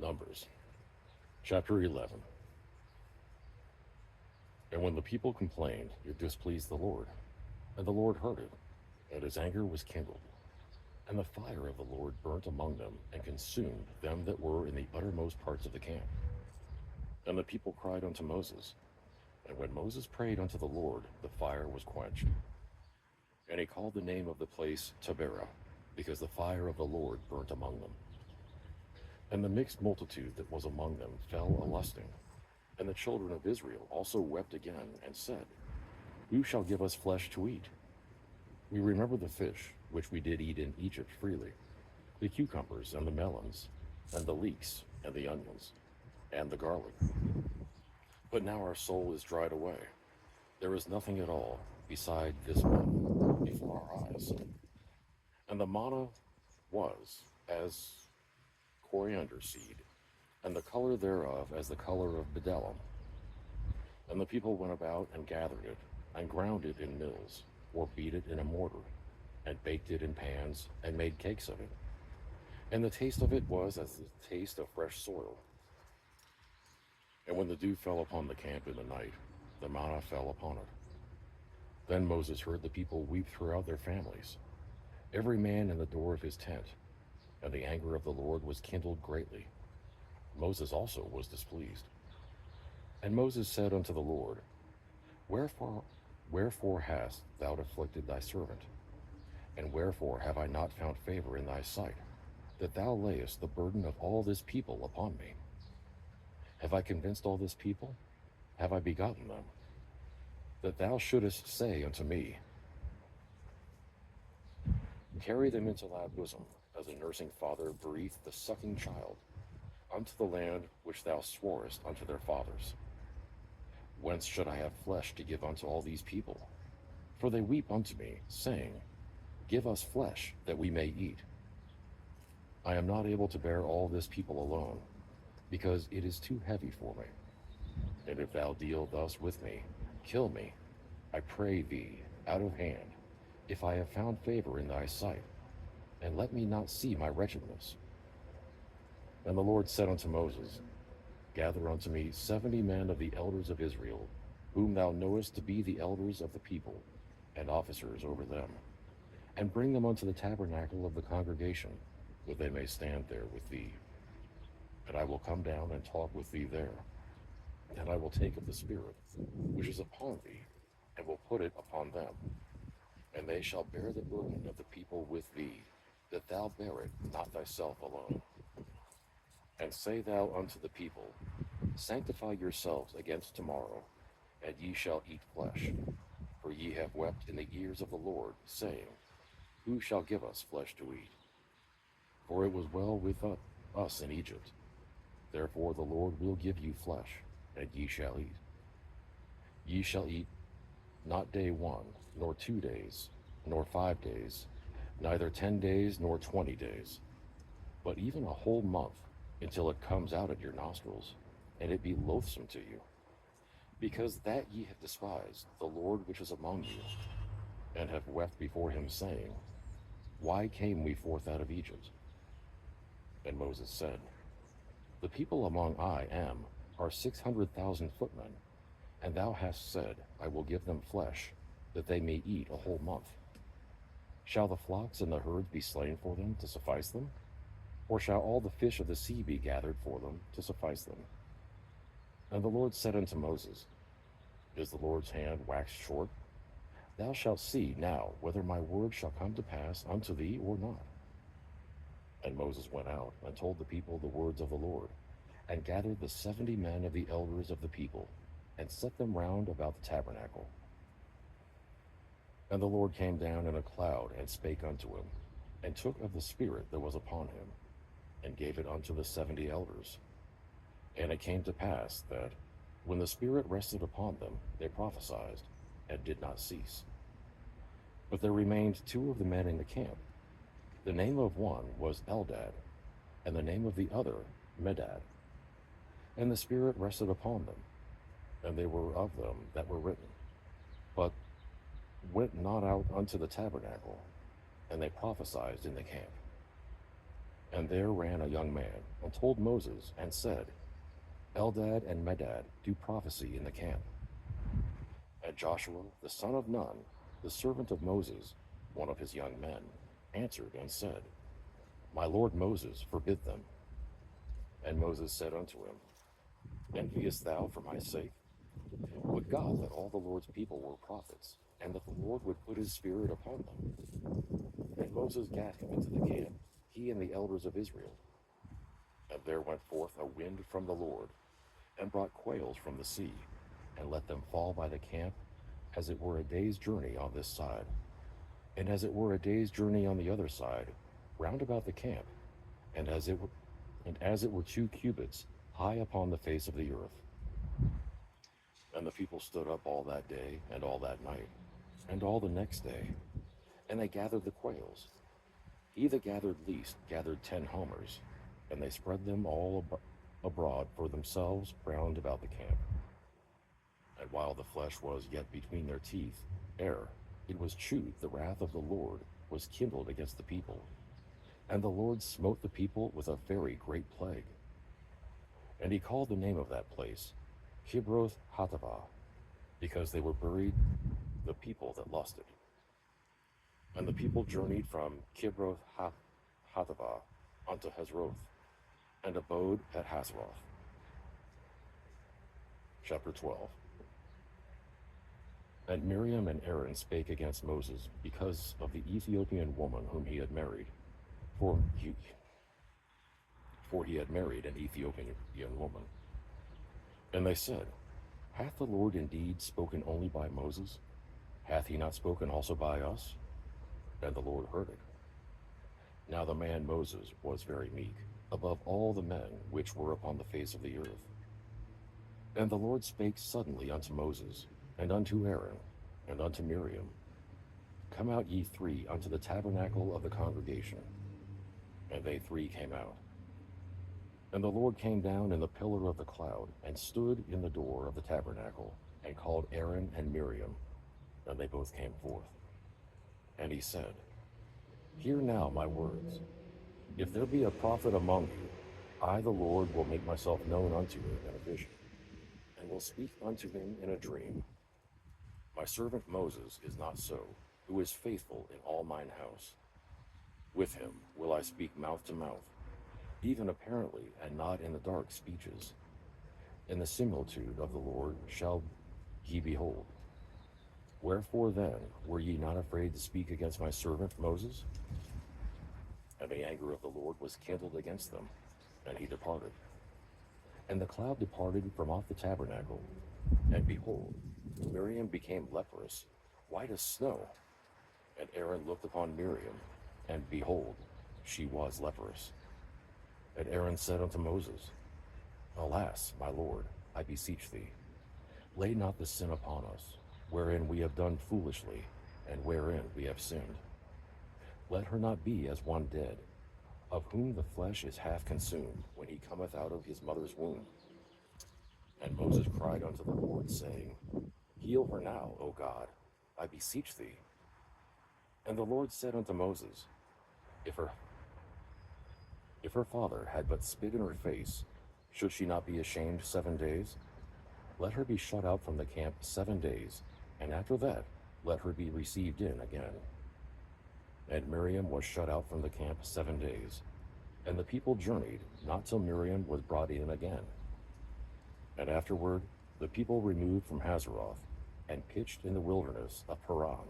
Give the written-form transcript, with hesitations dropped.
Numbers chapter 11. And when the people complained, it displeased the Lord. And the Lord heard it, and his anger was kindled. And the fire of the Lord burnt among them, and consumed them that were in the uttermost parts of the camp. And the people cried unto Moses. And when Moses prayed unto the Lord, the fire was quenched. And he called the name of the place Taberah, because the fire of the Lord burnt among them. And the mixed multitude that was among them fell a lusting. And the children of Israel also wept again, and said, Who shall give us flesh to eat? We remember the fish which we did eat in Egypt freely, the cucumbers and the melons, and the leeks and the onions, and the garlic. But now our soul is dried away. There is nothing at all beside this manna before our eyes. And the manna was as coriander seed, and the color thereof as the color of bdellium. And the people went about and gathered it, and ground it in mills, or beat it in a mortar, and baked it in pans, and made cakes of it. And the taste of it was as the taste of fresh soil. And when the dew fell upon the camp in the night, the manna fell upon it. Then Moses heard the people weep throughout their families, every man in the door of his tent, and the anger of the Lord was kindled greatly. Moses also was displeased. And Moses said unto the Lord, Wherefore hast thou afflicted thy servant? And wherefore have I not found favor in thy sight, that thou layest the burden of all this people upon me? Have I convinced all this people? Have I begotten them? That thou shouldest say unto me, Carry them into thy bosom, as a nursing father breathed the sucking child, unto the land which thou sworest unto their fathers. Whence should I have flesh to give unto all these people? For they weep unto me, saying, Give us flesh, that we may eat. I am not able to bear all this people alone, because it is too heavy for me. And if thou deal thus with me, kill me, I pray thee, out of hand, if I have found favor in thy sight, and let me not see my wretchedness. And the Lord said unto Moses, Gather unto me 70 men of the elders of Israel, whom thou knowest to be the elders of the people, and officers over them, and bring them unto the tabernacle of the congregation, that they may stand there with thee. And I will come down and talk with thee there. And I will take of the Spirit which is upon thee, and will put it upon them. And they shall bear the burden of the people with thee, that thou bear it not thyself alone. And say thou unto the people, Sanctify yourselves against tomorrow, and ye shall eat flesh. For ye have wept in the ears of the Lord, saying, Who shall give us flesh to eat? For it was well with us in Egypt. Therefore the Lord will give you flesh, and ye shall eat. Ye shall eat not day 1, nor 2 days, nor 5 days, neither 10 days nor 20 days, but even a whole month, until it comes out at your nostrils, and it be loathsome to you. Because that ye have despised the Lord which is among you, and have wept before him, saying, Why came we forth out of Egypt? And Moses said, The people among I am are 600,000 footmen, and thou hast said, I will give them flesh, that they may eat a whole month. Shall the flocks and the herds be slain for them to suffice them? Or shall all the fish of the sea be gathered for them to suffice them? And the Lord said unto Moses, Is the Lord's hand waxed short? Thou shalt see now whether my word shall come to pass unto thee or not. And Moses went out and told the people the words of the Lord, and gathered the 70 men of the elders of the people, and set them round about the tabernacle. And the Lord came down in a cloud, and spake unto him, and took of the Spirit that was upon him, and gave it unto the 70 elders. And it came to pass that, when the Spirit rested upon them, they prophesied, and did not cease. But there remained 2 of the men in the camp. The name of one was Eldad, and the name of the other Medad. And the Spirit rested upon them, and they were of them that were written, but went not out unto the tabernacle, and they prophesied in the camp. And there ran a young man, and told Moses, and said, Eldad and Medad do prophecy in the camp. And Joshua the son of Nun, the servant of Moses, one of his young men, answered and said, My lord Moses forbid them. And Moses said unto him, Enviest thou for my sake? Would God that all the Lord's people were prophets, and that the Lord would put his spirit upon them. And Moses gat him into the camp, he and the elders of Israel. And there went forth a wind from the Lord, and brought quails from the sea, and let them fall by the camp, as it were a day's journey on this side, and as it were a day's journey on the other side, round about the camp, and as it were 2 cubits high upon the face of the earth. And the people stood up all that day, and all that night, and all the next day, and they gathered the quails. He that gathered least gathered 10 homers, and they spread them all abroad for themselves round about the camp. And while the flesh was yet between their teeth, ere it was chewed, the wrath of the Lord was kindled against the people. And the Lord smote the people with a very great plague. And he called the name of that place Kibroth Hattaavah, because they were buried the people that lusted. And the people journeyed from Kibroth Hattaavah unto Hazeroth, and abode at Hazeroth. Chapter 12. And Miriam and Aaron spake against Moses because of the Ethiopian woman whom he had married, for he had married an Ethiopian woman. And they said, Hath the Lord indeed spoken only by Moses? Hath he not spoken also by us? And the Lord heard it. Now the man Moses was very meek, above all the men which were upon the face of the earth. And the Lord spake suddenly unto Moses, and unto Aaron, and unto Miriam, Come out ye 3 unto the tabernacle of the congregation. And they 3 came out. And the Lord came down in the pillar of the cloud, and stood in the door of the tabernacle, and called Aaron and Miriam, and they both came forth. And he said, Hear now my words. If there be a prophet among you, I the Lord will make myself known unto him in a vision, and will speak unto him in a dream. My servant Moses is not so, who is faithful in all mine house. With him will I speak mouth to mouth, even apparently, and not in the dark speeches. In the similitude of the Lord shall ye behold. Wherefore then were ye not afraid to speak against my servant Moses? And the anger of the Lord was kindled against them, and he departed. And the cloud departed from off the tabernacle, and behold, Miriam became leprous, white as snow. And Aaron looked upon Miriam, and behold, she was leprous. And Aaron said unto Moses, Alas, my Lord, I beseech thee, lay not the sin upon us, wherein we have done foolishly, and wherein we have sinned. Let her not be as one dead, of whom the flesh is half consumed, when he cometh out of his mother's womb. And Moses cried unto the Lord, saying, Heal her now, O God, I beseech thee. And the Lord said unto Moses, If her father had but spit in her face, should she not be ashamed 7 days? Let her be shut out from the camp 7 days, and after that let her be received in again. And Miriam was shut out from the camp 7 days, and the people journeyed not till Miriam was brought in again. And afterward the people removed from Hazeroth, and pitched in the wilderness of Paran.